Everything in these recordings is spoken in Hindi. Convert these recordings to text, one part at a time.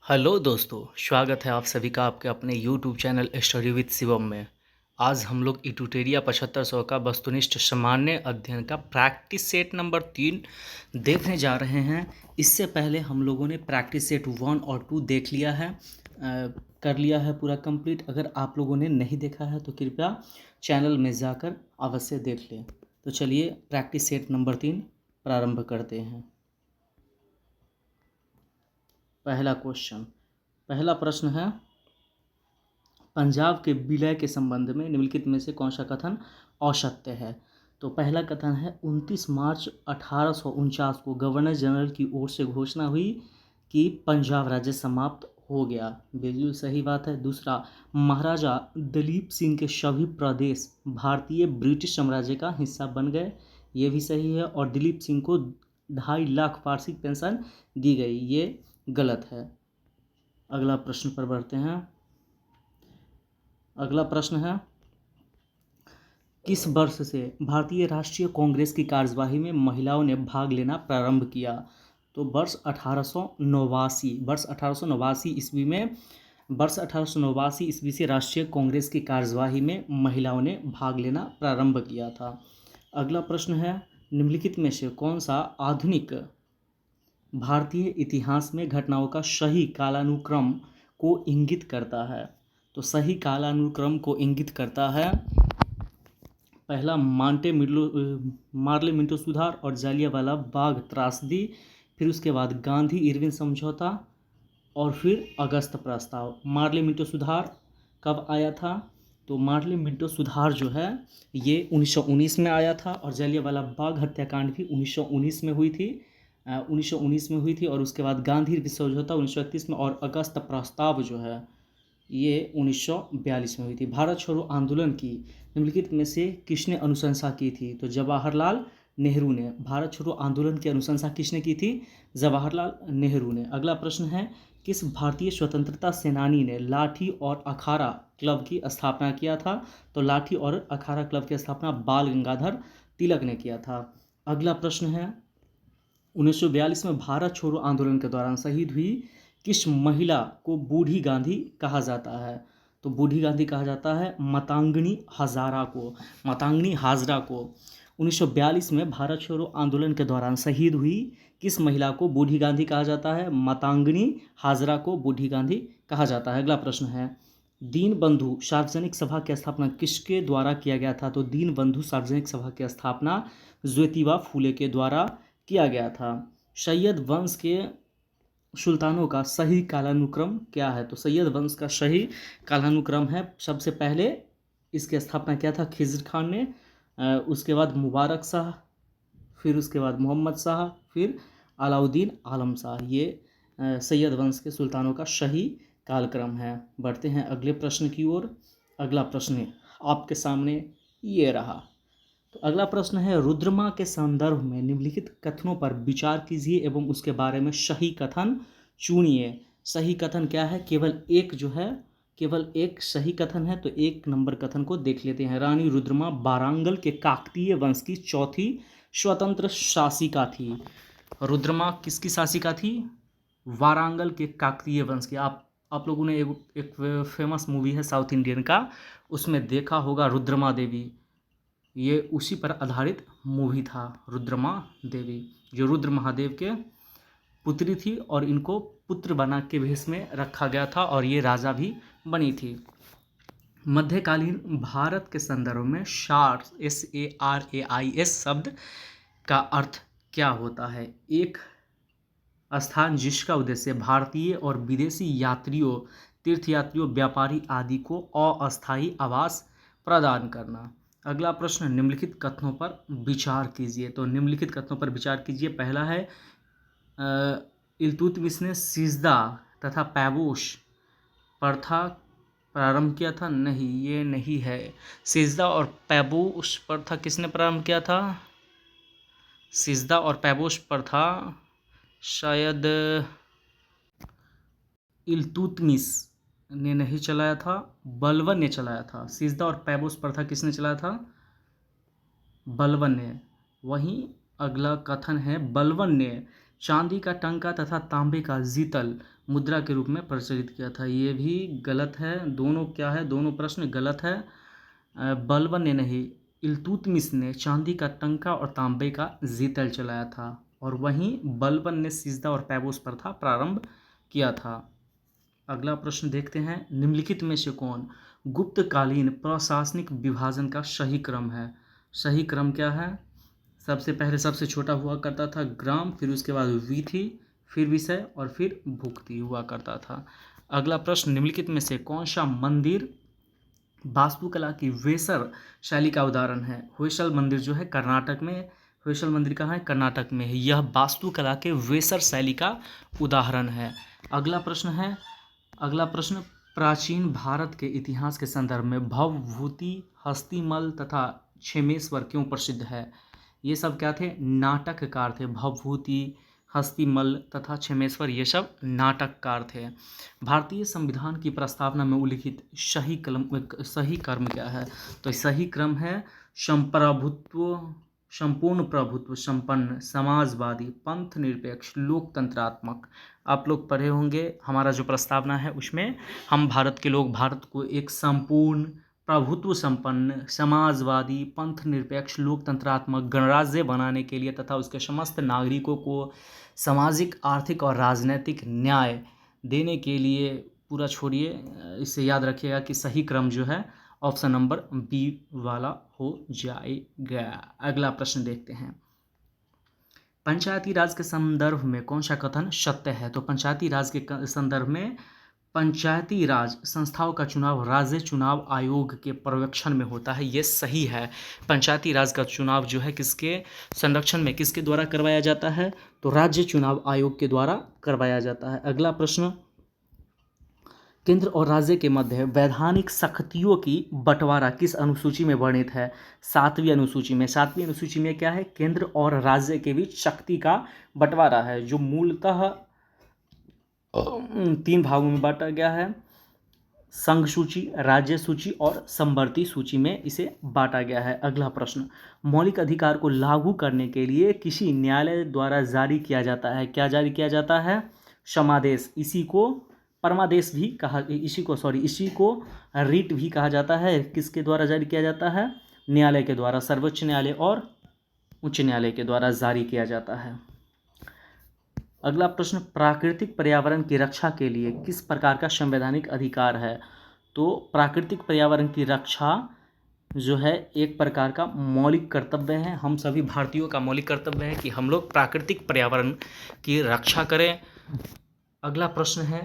हेलो दोस्तों, स्वागत है आप सभी का आपके अपने YouTube channel study with Shivam में। आज हम लोग इटुटेरिया 7500 का वस्तुनिष्ठ सामान्य अध्ययन का प्रैक्टिस सेट नंबर 3 देखने जा रहे हैं। इससे पहले हम लोगों ने प्रैक्टिस सेट 1 और 2 देख लिया है, कर लिया है पूरा कंप्लीट। अगर आप लोगों ने नहीं देखा है तो कृपया चैनल में जाकर अवश्य देख लें। तो चलिए प्रैक्टिस सेट नंबर 3 प्रारंभ करते हैं। पहला प्रश्न है, पंजाब के विलय के संबंध में निम्नलिखित में से कौन सा कथन असत्य है। तो पहला कथन है 29 मार्च 1849 को गवर्नर जनरल की ओर से घोषणा हुई कि पंजाब राज्य समाप्त हो गया। बिल्कुल सही बात है। दूसरा, महाराजा दलीप सिंह के सभी प्रदेश भारतीय ब्रिटिश साम्राज्य का हिस्सा बन गए। ये भी सही है। और दिलीप सिंह को 2.5 लाख वार्षिक पेंशन दी गई, ये गलत है। अगला प्रश्न पर बढ़ते हैं। अगला प्रश्न है, किस वर्ष से भारतीय राष्ट्रीय कांग्रेस की कार्यवाही में महिलाओं ने भाग लेना प्रारंभ किया। तो वर्ष 1889 ईस्वी में, वर्ष 1889 ईस्वी से राष्ट्रीय कांग्रेस की कार्यवाही में महिलाओं ने भाग लेना प्रारंभ किया था। अगला प्रश्न है, निम्नलिखित में से कौन सा आधुनिक भारतीय इतिहास में घटनाओं का सही कालानुक्रम को इंगित करता है। तो सही कालानुक्रम को इंगित करता है, पहला मार्ले मिंटो सुधार और जालियांवाला बाग त्रासदी, फिर उसके बाद गांधी इरविन समझौता और फिर अगस्त प्रस्ताव। मार्ले मिंटो सुधार कब आया था। तो मार्ले मिंटो सुधार जो है ये 1919 में आया था, और जालियांवाला बाग हत्याकांड भी 1919 में हुई थी, 1919 में हुई थी। और उसके बाद गांधी इरविन समझौता 1931 में, और अगस्त प्रस्ताव जो है ये 1942 में हुई थी। भारत छोड़ो आंदोलन की निम्नलिखित में से किसने अनुशंसा की थी। तो जवाहरलाल नेहरू ने। भारत छोड़ो आंदोलन की अनुशंसा किसने की थी। जवाहरलाल नेहरू ने। अगला प्रश्न है, किस भारतीय स्वतंत्रता सेनानी ने लाठी और अखाड़ा क्लब की स्थापना किया था। तो लाठी और अखाड़ा क्लब की स्थापना बाल गंगाधर तिलक ने किया था। अगला प्रश्न है, 1942 में भारत छोड़ो आंदोलन के दौरान शहीद हुई किस महिला को बूढ़ी गांधी कहा जाता है। तो बूढ़ी गांधी कहा जाता है मातंगी हजारा को। मातंगी हाजरा को 1942 में भारत छोड़ो आंदोलन के दौरान शहीद हुई किस महिला को बूढ़ी गांधी कहा जाता है। मातंगी हाजरा को बूढ़ी गांधी कहा जाता है। अगला प्रश्न है, दीनबंधु सार्वजनिक सभा की स्थापना किसके द्वारा किया गया था। तो दीनबंधु सार्वजनिक सभा की स्थापना ज्योतिबा फूले के द्वारा किया गया था। सैयद वंश के सुल्तानों का सही कालानुक्रम क्या है। तो सैयद वंश का सही कालानुक्रम है, सबसे पहले इसकी स्थापना किया था खिज़र खान ने, उसके बाद मुबारक शाह, फिर उसके बाद मोहम्मद शाह, फिर अलाउद्दीन आलम शाह। ये सैयद वंश के सुल्तानों का सही कालक्रम है। बढ़ते हैं अगले प्रश्न की ओर। अगला प्रश्न आपके सामने ये रहा। तो अगला प्रश्न है, रुद्रमा के संदर्भ में निम्नलिखित कथनों पर विचार कीजिए एवं उसके बारे में सही कथन चुनिए। सही कथन क्या है, केवल एक सही कथन है। तो 1 नंबर कथन को देख लेते हैं। रानी रुद्रमा वारंगल के काकतीय वंश की चौथी स्वतंत्र शासिका थी। रुद्रमा किसकी शासिका थी। वारंगल के काकतीय वंश की। आप लोगों ने एक फेमस मूवी है साउथ इंडियन का, उसमें देखा होगा रुद्रमा देवी। ये उसी पर आधारित मूवी था, रुद्रमा देवी, जो रुद्र महादेव के पुत्री थी, और इनको पुत्र बना के भेष में रखा गया था, और ये राजा भी बनी थी। मध्यकालीन भारत के संदर्भ में SARAIS शब्द का अर्थ क्या होता है। एक स्थान जिसका उद्देश्य भारतीय और विदेशी यात्रियों, तीर्थयात्रियों, व्यापारी आदि को अस्थायी आवास प्रदान करना। अगला प्रश्न, निम्नलिखित कथनों पर विचार कीजिए। तो निम्नलिखित कथनों पर विचार कीजिए। पहला है, इल्तुतमिश ने सिजदा तथा पैबोश प्रथा प्रारंभ किया था। नहीं, ये नहीं है। सिजदा और पैबोश प्रथा किसने प्रारंभ किया था। सिजदा और पैबोश प्रथा शायद इल्तुतमिश ने नहीं चलाया था, बलबन ने चलाया था। सिजदा और पैबोस प्रथा किसने चलाया था। बलबन ने। वहीं अगला कथन है, बलबन ने चांदी का टंका तथा तांबे का जीतल मुद्रा के रूप में प्रचलित किया था। ये भी गलत है, दोनों क्या है, दोनों प्रश्न गलत है। बलबन ने नहीं, इल्तुतमिश ने चांदी का टंका और तांबे का जीतल चलाया था, और वहीं बलबन ने सिजदा और पैबोस प्रथा प्रारंभ किया था। अगला प्रश्न देखते हैं, निम्नलिखित में से कौन गुप्तकालीन प्रशासनिक विभाजन का सही क्रम है? सही क्रम क्या है? सबसे पहले सबसे छोटा हुआ करता था ग्राम, फिर उसके बाद वीथी, फिर विषय और फिर भुक्ति हुआ करता था। अगला प्रश्न, निम्नलिखित में से कौन सा मंदिर वास्तुकला की वेसर शैली का उदाहरण है? होयसल मंदिर जो है कर्नाटक में, होयसल मंदिर कहाँ है? कर्नाटक में है। यह वास्तुकला के वेसर शैली का उदाहरण है। अगला प्रश्न, प्राचीन भारत के इतिहास के संदर्भ में भवभूति, हस्तिमल तथा क्षेमेश्वर क्यों प्रसिद्ध है? ये सब क्या थे? नाटककार थे। भवभूति, हस्तिमल तथा क्षेमेश्वर ये सब नाटककार थे। भारतीय संविधान की प्रस्तावना में उल्लिखित सही कर्म क्या है? तो सही क्रम है संपूर्ण प्रभुत्व संपन्न, समाजवादी, पंथ निरपेक्ष, लोकतंत्रात्मक। आप लोग पढ़े होंगे, हमारा जो प्रस्तावना है उसमें हम भारत के लोग भारत को एक संपूर्ण प्रभुत्व संपन्न, समाजवादी, पंथ निरपेक्ष, लोकतंत्रात्मक गणराज्य बनाने के लिए तथा उसके समस्त नागरिकों को सामाजिक, आर्थिक और राजनीतिक न्याय देने के लिए, पूरा छोड़िए, इसे याद रखिएगा कि सही क्रम जो है ऑप्शन नंबर बी वाला हो जाएगा। अगला प्रश्न देखते हैं, पंचायती राज के संदर्भ में कौन सा कथन सत्य है? तो पंचायती राज के संदर्भ में पंचायती राज संस्थाओं का चुनाव राज्य चुनाव आयोग के पर्यवेक्षण में होता है, ये सही है। पंचायती राज का चुनाव जो है किसके संरक्षण में, किसके द्वारा करवाया जाता है? तो राज्य चुनाव आयोग के द्वारा करवाया जाता है। अगला प्रश्न, केंद्र और राज्य के मध्य वैधानिक शक्तियों की बंटवारा किस अनुसूची में वर्णित है? 7वीं अनुसूची में। 7वीं अनुसूची में क्या है? केंद्र और राज्य के बीच शक्ति का बंटवारा है, जो मूलतः 3 भागों में बांटा गया है। संघ सूची, राज्य सूची और समवर्ती सूची में इसे बांटा गया है। अगला प्रश्न, मौलिक अधिकार को लागू करने के लिए किसी न्यायालय द्वारा जारी किया जाता है, क्या जारी किया जाता है? समादेश। इसी को परमादेश भी कहा, इसी को रीट भी कहा जाता है। किसके द्वारा जारी किया जाता है? न्यायालय के द्वारा, सर्वोच्च न्यायालय और उच्च न्यायालय के द्वारा जारी किया जाता है। अगला प्रश्न, प्राकृतिक पर्यावरण की रक्षा के लिए किस प्रकार का संवैधानिक अधिकार है? तो प्राकृतिक पर्यावरण की रक्षा जो है एक प्रकार का मौलिक कर्तव्य है, हम सभी भारतीयों का मौलिक कर्तव्य है कि हम लोग प्राकृतिक पर्यावरण की रक्षा करें। अगला प्रश्न है,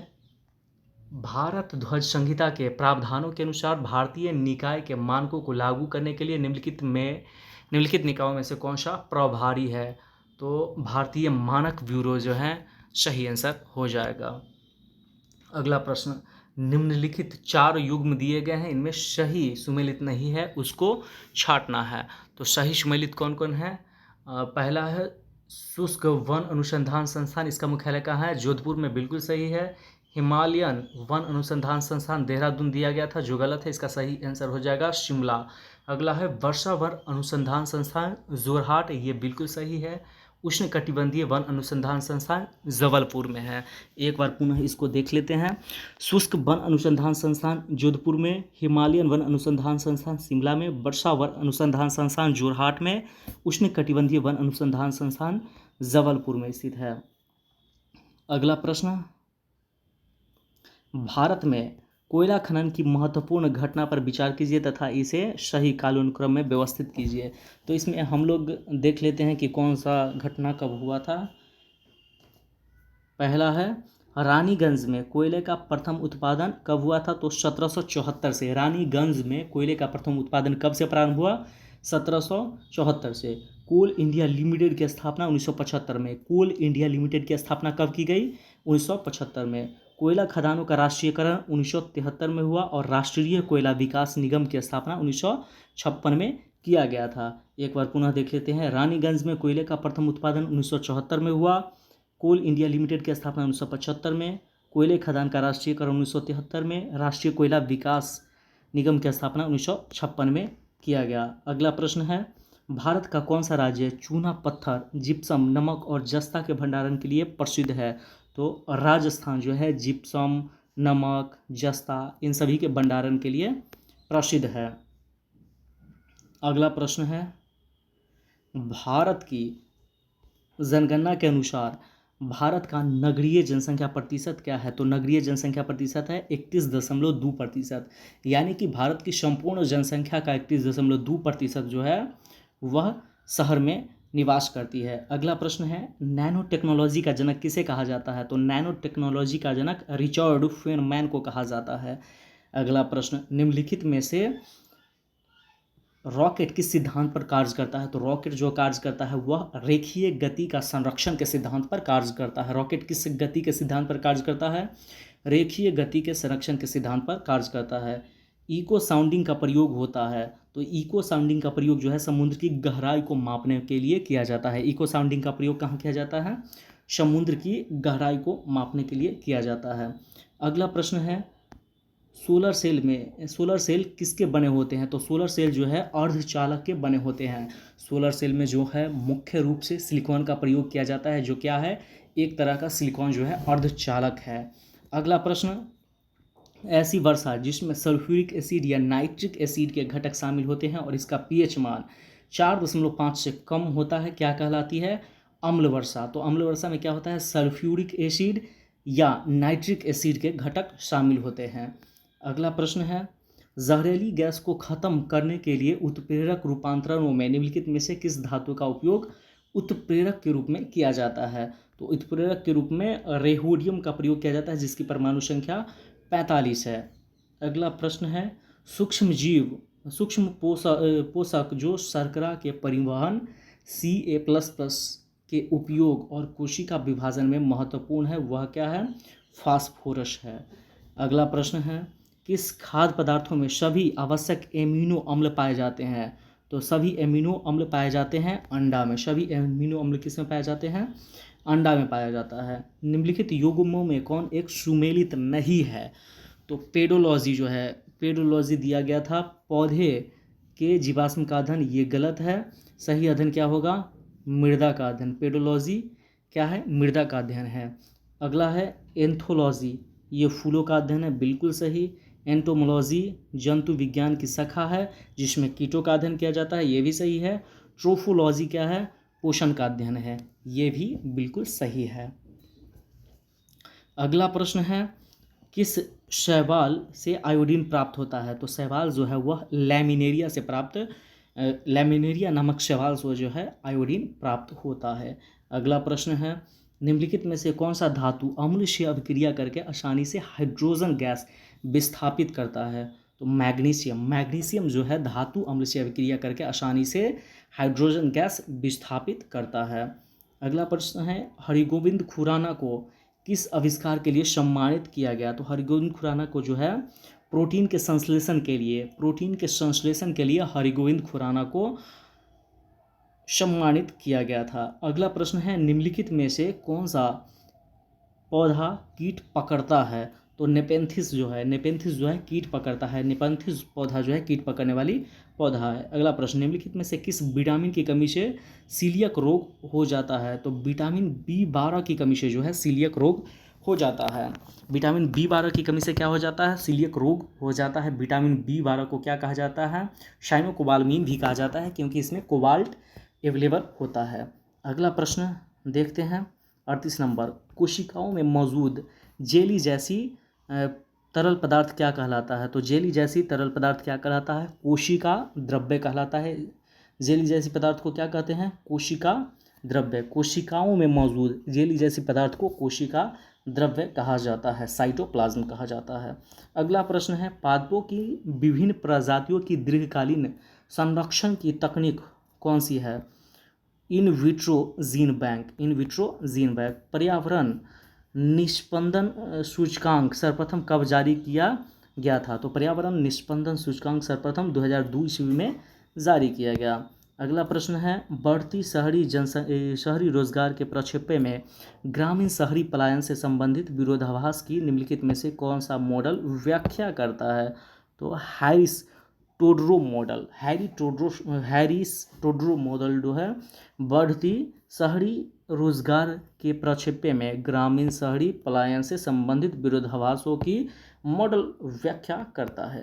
भारत ध्वज संहिता के प्रावधानों के अनुसार भारतीय निकाय के मानकों को लागू करने के लिए निम्नलिखित निकायों में से कौन सा प्रभारी है? तो भारतीय मानक ब्यूरो जो है सही आंसर हो जाएगा। अगला प्रश्न, निम्नलिखित 4 युग्म दिए गए हैं, इनमें सही सुमेलित नहीं है, उसको छांटना है। तो सही सुमेलित कौन कौन है? पहला है शुष्क वन अनुसंधान संस्थान, इसका मुख्यालय कहाँ है? जोधपुर में, बिल्कुल सही है। हिमालयन वन अनुसंधान संस्थान देहरादून दिया गया था, जो गलत है, इसका सही आंसर हो जाएगा शिमला। अगला है वर्षा वन अनुसंधान संस्थान जोरहाट, ये बिल्कुल सही है। उष्णकटिबंधीय वन अनुसंधान संस्थान जबलपुर में है। एक बार पुनः इसको देख लेते हैं, शुष्क वन अनुसंधान संस्थान जोधपुर में, हिमालयन वन अनुसंधान संस्थान शिमला में, वर्षा वन अनुसंधान संस्थान जोरहाट में, उष्णकटिबंधीय वन अनुसंधान संस्थान जबलपुर में स्थित है। अगला प्रश्न, भारत में कोयला खनन की महत्वपूर्ण घटना पर विचार कीजिए तथा इसे सही कालानुक्रम में व्यवस्थित कीजिए। तो इसमें हम लोग देख लेते हैं कि कौन सा घटना कब हुआ था। पहला है रानीगंज में कोयले का प्रथम उत्पादन कब हुआ था? तो 1774 से। रानीगंज में कोयले का प्रथम उत्पादन कब से प्रारंभ हुआ? 1774 से। कोल इंडिया लिमिटेड की स्थापना 1975 में। कोल इंडिया लिमिटेड की स्थापना कब की गई? 1975 में। कोयला खदानों का राष्ट्रीयकरण 1973 में हुआ और राष्ट्रीय कोयला विकास निगम की स्थापना 1956 में किया गया था। एक बार पुनः देख लेते हैं, रानीगंज में कोयले का प्रथम उत्पादन 1974 में हुआ, कोल इंडिया लिमिटेड की स्थापना 1975 में, कोयले खदान का राष्ट्रीयकरण 1973 में, राष्ट्रीय कोयला विकास निगम की स्थापना 1956 में किया गया। अगला प्रश्न है, भारत का कौन सा राज्य चूना पत्थर, जिप्सम, नमक और जस्ता के भंडारण के लिए प्रसिद्ध है? तो राजस्थान जो है जिप्सम, नमक, जस्ता इन सभी के भंडारण के लिए प्रसिद्ध है। अगला प्रश्न है, भारत की जनगणना के अनुसार भारत का नगरीय जनसंख्या प्रतिशत क्या है? तो नगरीय जनसंख्या प्रतिशत है 31.2%, यानी कि भारत की संपूर्ण जनसंख्या का 31.2% जो है वह शहर में निवास करती है। अगला प्रश्न है, नैनो टेक्नोलॉजी का जनक किसे कहा जाता है? तो नैनो टेक्नोलॉजी का जनक रिचर्ड फेनमैन को कहा जाता है। अगला प्रश्न, निम्नलिखित में से रॉकेट किस सिद्धांत पर कार्य करता है? तो रॉकेट जो कार्य करता है वह रेखीय गति का संरक्षण के सिद्धांत पर कार्य करता है। रॉकेट किस गति के सिद्धांत पर कार्य करता है? रेखीय गति के संरक्षण के सिद्धांत पर कार्य करता है। इको साउंडिंग का प्रयोग होता है, तो इको साउंडिंग का प्रयोग जो है समुद्र की गहराई को मापने के लिए किया जाता है। इको साउंडिंग का प्रयोग कहाँ किया जाता है? समुद्र की गहराई को मापने के लिए किया जाता है। अगला प्रश्न है, सोलर सेल किसके बने होते हैं? तो सोलर सेल जो है अर्धचालक के बने होते हैं। सोलर सेल में जो है मुख्य रूप से सिलिकॉन का प्रयोग किया जाता है, जो क्या है, एक तरह का सिलिकॉन जो है अर्धचालक है। अगला प्रश्न, ऐसी वर्षा जिसमें सल्फ्यूरिक एसिड या नाइट्रिक एसिड के घटक शामिल होते हैं और इसका पीएच मान 4.5 से कम होता है, क्या कहलाती है? अम्ल वर्षा। तो अम्ल वर्षा में क्या होता है? सल्फ्यूरिक एसिड या नाइट्रिक एसिड के घटक शामिल होते हैं। अगला प्रश्न है, जहरीली गैस को खत्म करने के लिए उत्प्रेरक रूपांतरणों में निम्नलिखित में से किस धातु का उपयोग उत्प्रेरक के रूप में किया जाता है? तो उत्प्रेरक के रूप में रेहोडियम का प्रयोग किया जाता है, जिसकी परमाणु संख्या 45 है। अगला प्रश्न है, सूक्ष्म पोषक जो शर्करा के परिवहन Ca++ के उपयोग और कोशिका विभाजन में महत्वपूर्ण है, वह क्या है? फास्फोरस है। अगला प्रश्न है, किस खाद्य पदार्थों में सभी आवश्यक एमिनो अम्ल पाए जाते हैं? तो सभी एमिनो अम्ल पाए जाते हैं अंडा में। सभी एमिनो अम्ल किस में पाए जाते हैं? अंडा में पाया जाता है। निम्नलिखित युग्मों में कौन एक सुमेलित नहीं है? तो पेडोलॉजी जो है, पेडोलॉजी दिया गया था पौधे के जीवाश्म का अध्ययन, ये गलत है। सही अध्ययन क्या होगा? मृदा का अध्ययन। पेडोलॉजी क्या है? मृदा का अध्ययन है। अगला है एंथोलॉजी, ये फूलों का अध्ययन है, बिल्कुल सही। एंटोमोलॉजी जंतु विज्ञान की शाखा है जिसमें कीटों का अध्ययन किया जाता है, ये भी सही है। ट्रोफोलॉजी क्या है? पोषण का अध्ययन है, ये भी बिल्कुल सही है। अगला प्रश्न है, किस शैवाल से आयोडीन प्राप्त होता है? तो शैवाल जो है वह लैमिनेरिया से प्राप्त, लैमिनेरिया नामक शैवाल से जो है आयोडीन प्राप्त होता है। अगला प्रश्न है, निम्नलिखित में से कौन सा धातु अम्ल से अभिक्रिया करके आसानी से हाइड्रोजन गैस विस्थापित करता है? तो मैग्नीशियम जो है धातु अम्ल से अभिक्रिया करके आसानी से हाइड्रोजन गैस विस्थापित करता है। अगला प्रश्न है, हरिगोविंद खुराना को किस आविष्कार के लिए सम्मानित किया गया? तो हरिगोविंद खुराना को जो है प्रोटीन के संश्लेषण के लिए हरिगोविंद खुराना को सम्मानित किया गया था। अगला प्रश्न है, निम्नलिखित में से कौन सा पौधा कीट पकड़ता है? तो नेपेंथिस जो है कीट पकड़ता है। नेपेंथिस पौधा जो है कीट पकड़ने वाली पौधा है। अगला प्रश्न, निम्नलिखित में से किस विटामिन की कमी से सीलियक रोग हो जाता है? तो विटामिन B12 की कमी से जो है सीलियक रोग हो जाता है। विटामिन B12 की कमी से क्या हो जाता है? सीलियक रोग हो जाता है। विटामिन B12 को क्या कहा जाता है? साइनोकोबालमिन भी कहा जाता है, क्योंकि इसमें कोबाल्ट अवेलेबल होता है। अगला प्रश्न देखते हैं, 38 नंबर, कोशिकाओं में मौजूद जेली जैसी तरल पदार्थ क्या कहलाता है? तो जेली जैसी तरल पदार्थ क्या कहलाता है? कोशिका द्रव्य कहलाता है। जेली जैसी पदार्थ को क्या कहते हैं? कोशिका द्रव्य। कोशिकाओं में मौजूद जेली जैसी पदार्थ को कोशिका द्रव्य कहा जाता है, साइटोप्लाज्म कहा जाता है। अगला प्रश्न है, पादपों की विभिन्न प्रजातियों की दीर्घकालीन संरक्षण की तकनीक कौन सी है? In vitro gene bank. पर्यावरण निस्पंदन सूचकांक सर्वप्रथम कब जारी किया गया था? तो पर्यावरण निस्पंदन सूचकांक सर्वप्रथम 2002 ईस्वी में जारी किया गया। अगला प्रश्न है, बढ़ती शहरी रोजगार के प्रक्षेपण में ग्रामीण शहरी पलायन से संबंधित विरोधाभास की निम्नलिखित में से कौन सा मॉडल व्याख्या करता है? तो हैरिस टोड्रो मॉडल जो है बढ़ती शहरी रोजगार के प्रक्षेप्य में ग्रामीण शहरी पलायन से संबंधित विरोधाभासों की मॉडल व्याख्या करता है।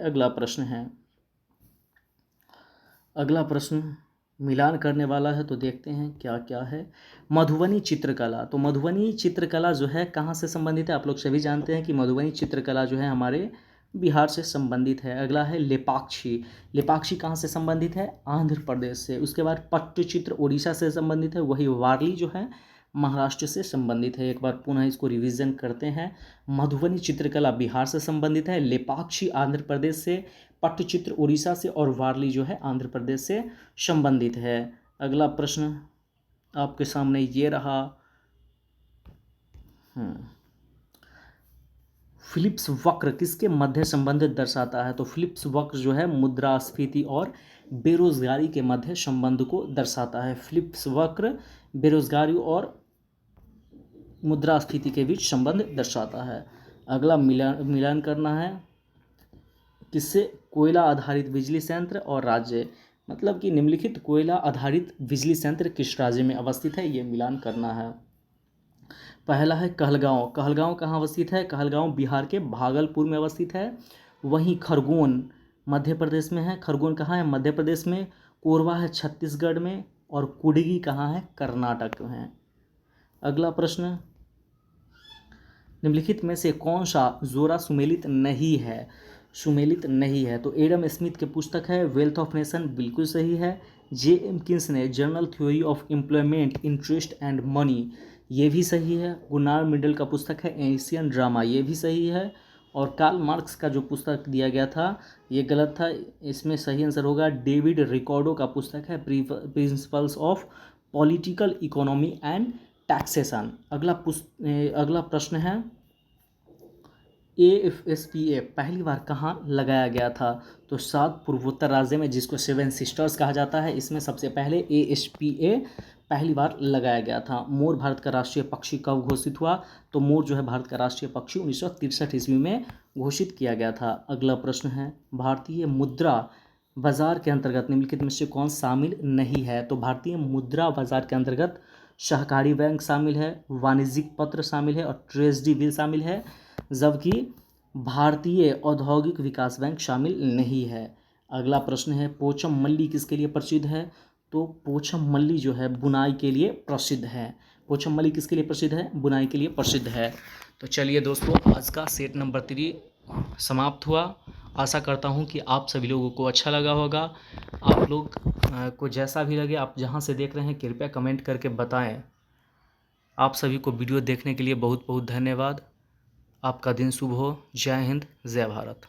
अगला प्रश्न मिलान करने वाला है, तो देखते हैं क्या क्या है। मधुबनी चित्रकला, तो मधुबनी चित्रकला जो है कहाँ से संबंधित है? आप लोग सभी जानते हैं कि मधुबनी चित्रकला जो है हमारे बिहार से संबंधित है। अगला है लेपाक्षी, लेपाक्षी कहाँ से संबंधित है? आंध्र प्रदेश से। उसके बाद पट्टचित्र उड़ीसा से संबंधित है, वही वारली जो है महाराष्ट्र से संबंधित है। एक बार पुनः इसको रिवीजन करते हैं। मधुबनी चित्रकला बिहार से संबंधित है, लेपाक्षी आंध्र प्रदेश से, पट्टचित्र उड़ीसा से और वारली जो है आंध्र प्रदेश से संबंधित है। अगला प्रश्न आपके सामने ये रहा। फिलिप्स वक्र किसके मध्य संबंध दर्शाता है? तो फिलिप्स वक्र जो है मुद्रास्फीति और बेरोजगारी के मध्य संबंध को दर्शाता है। फिलिप्स वक्र बेरोजगारी और मुद्रास्फीति के बीच संबंध दर्शाता है। अगला मिलान करना है किससे? कोयला आधारित बिजली संयंत्र और राज्य, मतलब कि निम्नलिखित कोयला आधारित बिजली संयंत्र किस राज्य में अवस्थित है, ये मिलान करना है। पहला है कहलगांव, कहलगांव कहाँ अवस्थित है? कहलगांव बिहार के भागलपुर में अवस्थित है। वहीं खरगोन मध्य प्रदेश में है। खरगोन कहाँ है? मध्य प्रदेश में। कोरबा है छत्तीसगढ़ में और कुडगी कहाँ है? कर्नाटक में है। अगला प्रश्न, निम्नलिखित में से कौन सा जोरा सुमेलित नहीं है? सुमेलित नहीं है, तो एडम स्मिथ की पुस्तक है वेल्थ ऑफ नेशन, बिल्कुल सही है। जे.एम. किन्स ने journal theory of employment interest and money, ये भी सही है। गुनार मिडल का पुस्तक है एशियन ड्रामा, ये भी सही है। और कार्ल मार्क्स का जो पुस्तक दिया गया था ये गलत था, इसमें सही आंसर होगा डेविड रिकॉर्डो का पुस्तक है principles of political economy and taxation. अगला प्रश्न है AFSPA पहली बार कहाँ लगाया गया था? तो 7 पूर्वोत्तर राज्य में, जिसको 7 सिस्टर्स कहा जाता है, इसमें सबसे पहले ASPA पहली बार लगाया गया था। मोर भारत का राष्ट्रीय पक्षी कब घोषित हुआ? तो मोर जो है भारत का राष्ट्रीय पक्षी 1963 ईस्वी में घोषित किया गया था। अगला प्रश्न है भारतीय मुद्रा बाजार के अंतर्गत निम्नलिखित में से कौन शामिल नहीं है? तो भारतीय मुद्रा बाजार के अंतर्गत सहकारी बैंक शामिल है, वाणिज्यिक पत्र शामिल है और ट्रेजरी बिल शामिल है, जबकि भारतीय औद्योगिक विकास बैंक शामिल नहीं है। अगला प्रश्न है पोचम मल्ली किसके लिए प्रसिद्ध है? तो पोचम मल्ली जो है बुनाई के लिए प्रसिद्ध है। पोचम मल्ली किसके लिए प्रसिद्ध है? बुनाई के लिए प्रसिद्ध है। तो चलिए दोस्तों, आज का सेट नंबर 3 समाप्त हुआ। आशा करता हूँ कि आप सभी लोगों को अच्छा लगा होगा। आप लोग को जैसा भी लगे, आप जहाँ से देख रहे हैं कृपया कमेंट करके बताएं। आप सभी को वीडियो देखने के लिए बहुत बहुत धन्यवाद। आपका दिन शुभ हो। जय हिंद, जय भारत।